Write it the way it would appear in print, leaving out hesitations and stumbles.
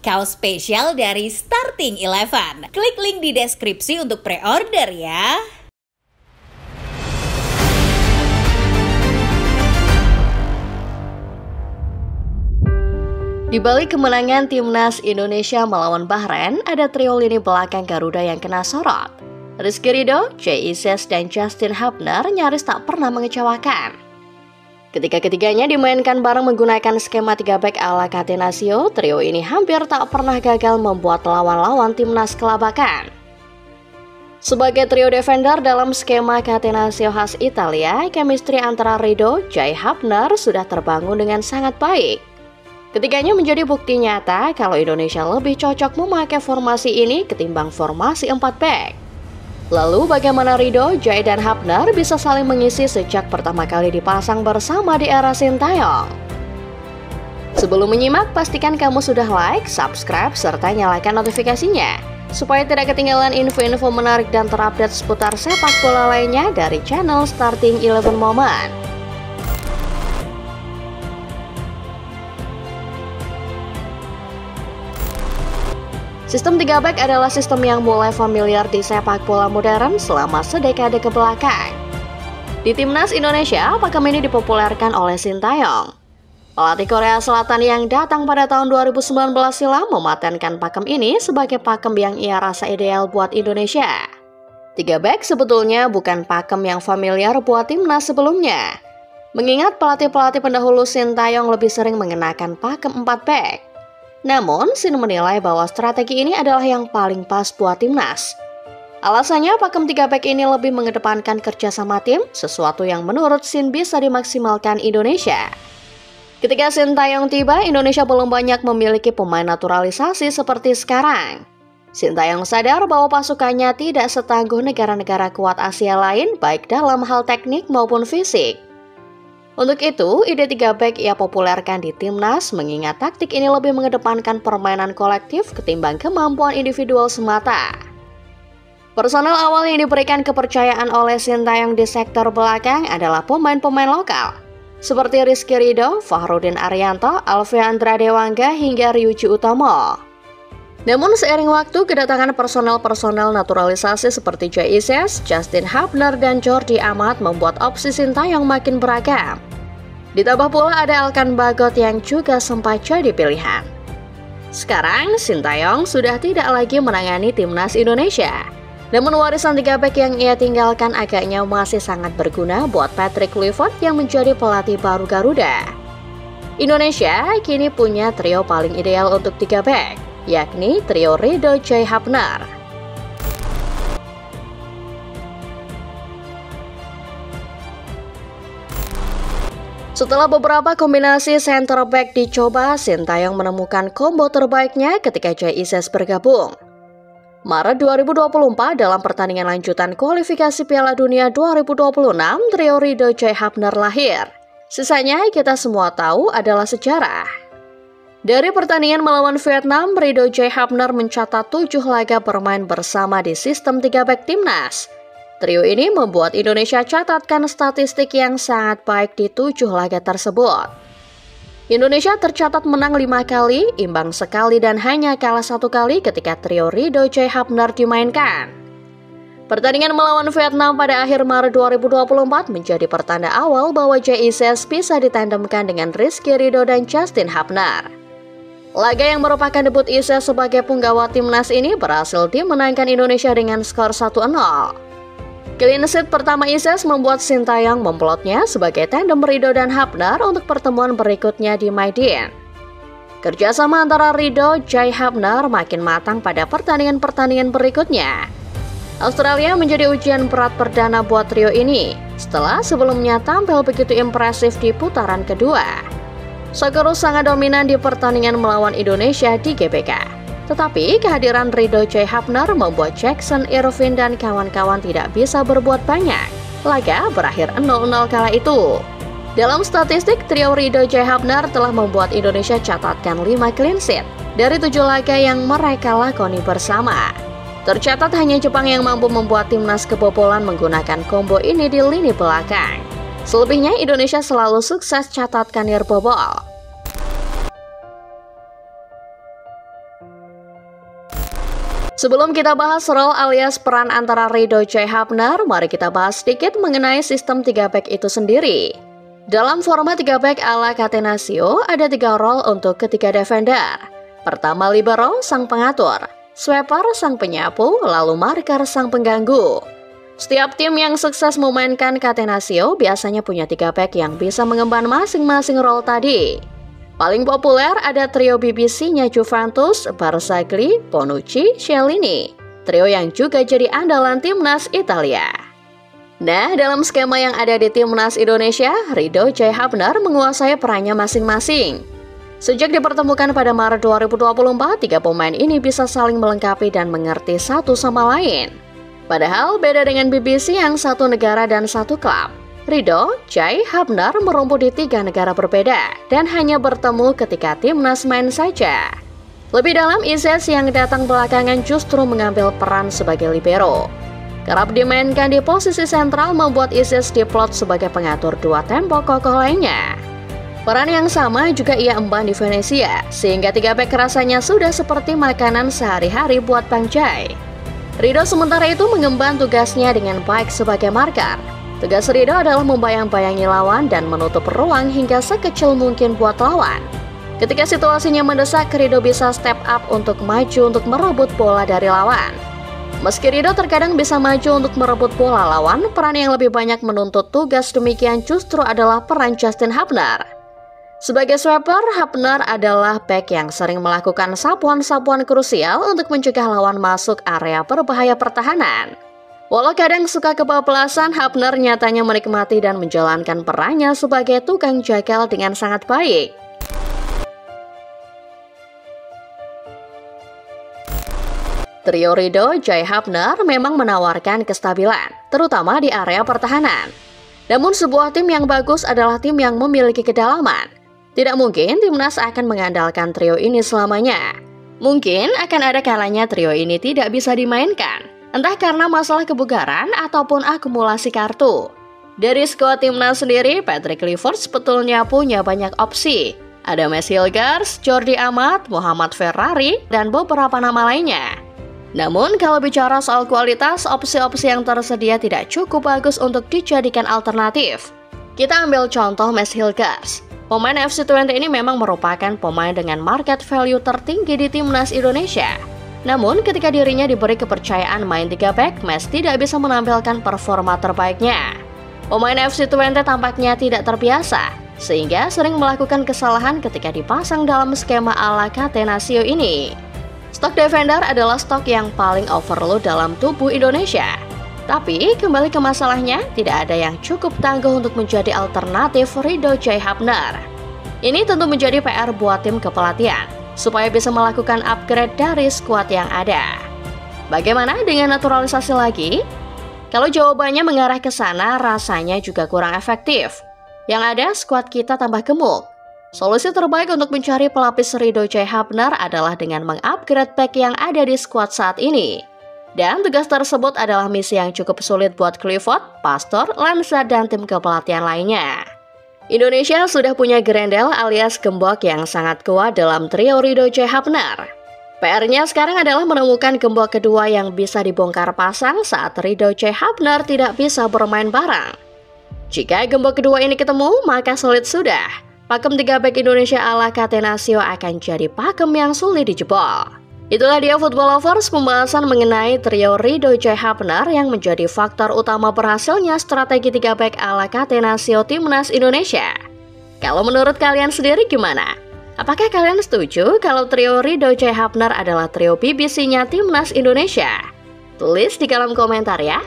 Kaos spesial dari Starting Eleven. Klik link di deskripsi untuk pre-order ya. Di balik kemenangan timnas Indonesia melawan Bahrain, ada trio lini belakang Garuda yang kena sorot. Rizky Ridho, Jay Ises, dan Justin Hubner nyaris tak pernah mengecewakan. Ketika-ketiganya dimainkan bareng menggunakan skema 3 back ala Catenaccio, trio ini hampir tak pernah gagal membuat lawan-lawan timnas kelabakan. Sebagai trio defender dalam skema Catenaccio khas Italia, chemistry antara Ridho, Jay, Hubner sudah terbangun dengan sangat baik. Ketiganya menjadi bukti nyata kalau Indonesia lebih cocok memakai formasi ini ketimbang formasi 4 back. Lalu bagaimana Ridho, Jay, dan Hubner bisa saling mengisi sejak pertama kali dipasang bersama di era Sintayong? Sebelum menyimak, pastikan kamu sudah like, subscribe, serta nyalakan notifikasinya supaya tidak ketinggalan info-info menarik dan terupdate seputar sepak bola lainnya dari channel Starting Eleven Moment. Sistem 3 back adalah sistem yang mulai familiar di sepak bola modern selama sedekade ke belakang. Di timnas Indonesia, pakem ini dipopulerkan oleh Sintayong. Pelatih Korea Selatan yang datang pada tahun 2019 silam mematenkan pakem ini sebagai pakem yang ia rasa ideal buat Indonesia. 3 back sebetulnya bukan pakem yang familiar buat timnas sebelumnya. Mengingat pelatih-pelatih pendahulu Sintayong lebih sering mengenakan pakem 4 back. Namun, Sin menilai bahwa strategi ini adalah yang paling pas buat timnas. Alasannya, pakem 3 back ini lebih mengedepankan kerjasama tim, sesuatu yang menurut Sin bisa dimaksimalkan Indonesia. Ketika Sintayong tiba, Indonesia belum banyak memiliki pemain naturalisasi seperti sekarang. Sintayong sadar bahwa pasukannya tidak setangguh negara-negara kuat Asia lain, baik dalam hal teknik maupun fisik. Untuk itu, ide 3 back ia populerkan di timnas mengingat taktik ini lebih mengedepankan permainan kolektif ketimbang kemampuan individual semata. Personel awal yang diberikan kepercayaan oleh Sintayong di sektor belakang adalah pemain-pemain lokal, seperti Rizky Ridho, Fahrudin Arianto, Alfiandra Dewangga, hingga Ryuji Utomo. Namun seiring waktu, kedatangan personel-personel naturalisasi seperti Jay Ises, Justin Hubner, dan Jordi Amat membuat opsi Sintayong makin beragam. Ditambah pula ada Alkan Bagot yang juga sempat jadi pilihan. Sekarang, Sintayong sudah tidak lagi menangani timnas Indonesia. Namun warisan 3 back yang ia tinggalkan agaknya masih sangat berguna buat Patrick Kluivert yang menjadi pelatih baru Garuda. Indonesia kini punya trio paling ideal untuk 3 back, yakni trio Ridho, Jay, Hubner. Setelah beberapa kombinasi center back dicoba, Sintayong menemukan combo terbaiknya ketika Jay Ises bergabung. Maret 2024 dalam pertandingan lanjutan kualifikasi Piala Dunia 2026, trio Ridho, Jay, Hubner lahir. Sisanya kita semua tahu adalah sejarah. Dari pertandingan melawan Vietnam, Ridho, Jay, Hubner mencatat 7 laga bermain bersama di sistem 3 back timnas. Trio ini membuat Indonesia catatkan statistik yang sangat baik di 7 laga tersebut. Indonesia tercatat menang 5 kali, imbang sekali, dan hanya kalah 1 kali ketika trio Ridho, Jay, Hubner dimainkan. Pertandingan melawan Vietnam pada akhir Maret 2024 menjadi pertanda awal bahwa Jay Ises bisa ditandemkan dengan Rizky Ridho dan Justin Hubner. Laga yang merupakan debut Ises sebagai punggawa timnas ini berhasil dimenangkan Indonesia dengan skor 1-0. Clean sheet pertama Ises membuat Sintayong memplotnya sebagai tandem Ridho dan Hubner untuk pertemuan berikutnya di Maiden. Kerjasama antara Ridho, Jay, Hubner makin matang pada pertandingan-pertandingan berikutnya. Australia menjadi ujian berat perdana buat trio ini, setelah sebelumnya tampil begitu impresif di putaran kedua. Socceroos sangat dominan di pertandingan melawan Indonesia di GBK. Tetapi kehadiran Ridho, Jay, Hubner membuat Jackson, Irvin, dan kawan-kawan tidak bisa berbuat banyak. Laga berakhir 0-0 kala itu. Dalam statistik, trio Ridho, Jay, Hubner telah membuat Indonesia catatkan 5 clean sheet dari 7 laga yang mereka lakoni bersama. Tercatat hanya Jepang yang mampu membuat timnas kebobolan menggunakan combo ini di lini belakang. Selebihnya Indonesia selalu sukses catatkan nirboboh. Sebelum kita bahas role alias peran antara Ridho J. Hapner, mari kita bahas sedikit mengenai sistem 3 back itu sendiri. Dalam format 3 back ala Catenaccio, ada 3 role untuk ketiga defender. Pertama libero, sang pengatur, sweeper, sang penyapu, lalu marker, sang pengganggu. Setiap tim yang sukses memainkan Catenaccio biasanya punya 3 back yang bisa mengemban masing-masing role tadi. Paling populer ada trio BBC-nya Juventus, Barzagli, Bonucci, Chiellini. Trio yang juga jadi andalan timnas Italia. Nah, dalam skema yang ada di timnas Indonesia, Ridho J. Hapner menguasai perannya masing-masing. Sejak dipertemukan pada Maret 2024, 3 pemain ini bisa saling melengkapi dan mengerti satu sama lain. Padahal beda dengan BBC yang satu negara dan satu klub. Ridho J. Hapner merumput di 3 negara berbeda dan hanya bertemu ketika timnas main saja. Lebih dalam, Izzet yang datang belakangan justru mengambil peran sebagai libero. Kerap dimainkan di posisi sentral membuat Izzet diplot sebagai pengatur 2 tempo kokoh lainnya. Peran yang sama juga ia emban di Venezia, sehingga 3 back rasanya sudah seperti makanan sehari-hari buat Bang Jai. Ridho sementara itu mengemban tugasnya dengan baik sebagai marker. Tugas Ridho adalah membayang-bayangi lawan dan menutup ruang hingga sekecil mungkin buat lawan. Ketika situasinya mendesak, Ridho bisa step up untuk maju untuk merebut bola dari lawan. Meski Ridho terkadang bisa maju untuk merebut bola lawan, peran yang lebih banyak menuntut tugas demikian justru adalah peran Justin Hapner. Sebagai sweeper, Hapner adalah back yang sering melakukan sapuan-sapuan krusial untuk mencegah lawan masuk area berbahaya pertahanan. Walau kadang suka kebablasan, Hapner nyatanya menikmati dan menjalankan perannya sebagai tukang jagal dengan sangat baik. Trio Ridho J. Hapner memang menawarkan kestabilan, terutama di area pertahanan. Namun sebuah tim yang bagus adalah tim yang memiliki kedalaman. Tidak mungkin timnas akan mengandalkan trio ini selamanya. Mungkin akan ada kalanya trio ini tidak bisa dimainkan, entah karena masalah kebugaran ataupun akumulasi kartu. Dari skuad timnas sendiri, Patrick Kluivert sebetulnya punya banyak opsi. Ada Messi Hilgers, Jordi Amat, Muhammad Ferrari, dan beberapa nama lainnya. Namun kalau bicara soal kualitas, opsi-opsi yang tersedia tidak cukup bagus untuk dijadikan alternatif. Kita ambil contoh Messi Hilgers. Pemain FC20 ini memang merupakan pemain dengan market value tertinggi di timnas Indonesia. Namun ketika dirinya diberi kepercayaan main 3 back, Mes tidak bisa menampilkan performa terbaiknya. Pemain FC20 tampaknya tidak terbiasa, sehingga sering melakukan kesalahan ketika dipasang dalam skema ala Catenaccio ini. Stok defender adalah stok yang paling overload dalam tubuh Indonesia. Tapi kembali ke masalahnya, tidak ada yang cukup tangguh untuk menjadi alternatif Ridho J. Hapner. Ini tentu menjadi PR buat tim kepelatihan, supaya bisa melakukan upgrade dari skuad yang ada. Bagaimana dengan naturalisasi lagi? Kalau jawabannya mengarah ke sana, rasanya juga kurang efektif. Yang ada, skuad kita tambah gemuk. Solusi terbaik untuk mencari pelapis Ridho J. Hapner adalah dengan mengupgrade back yang ada di skuad saat ini. Dan tugas tersebut adalah misi yang cukup sulit buat Kluivert, Pastor, Lanza, dan tim kepelatihan lainnya. Indonesia sudah punya Grendel alias gembok yang sangat kuat dalam trio Ridho J. Hapner. PR-nya sekarang adalah menemukan gembok kedua yang bisa dibongkar pasang saat Ridho J. Hapner tidak bisa bermain bareng. Jika gembok kedua ini ketemu, maka sulit sudah. Pakem 3 back Indonesia ala Catenaccio akan jadi pakem yang sulit dijebol. Itulah dia Football Lovers, pembahasan mengenai trio Ridho J. Hapner yang menjadi faktor utama berhasilnya strategi 3 back ala Catenaccio Timnas Indonesia. Kalau menurut kalian sendiri gimana? Apakah kalian setuju kalau trio Ridho J. Hapner adalah trio BBC-nya Timnas Indonesia? Tulis di kolom komentar ya.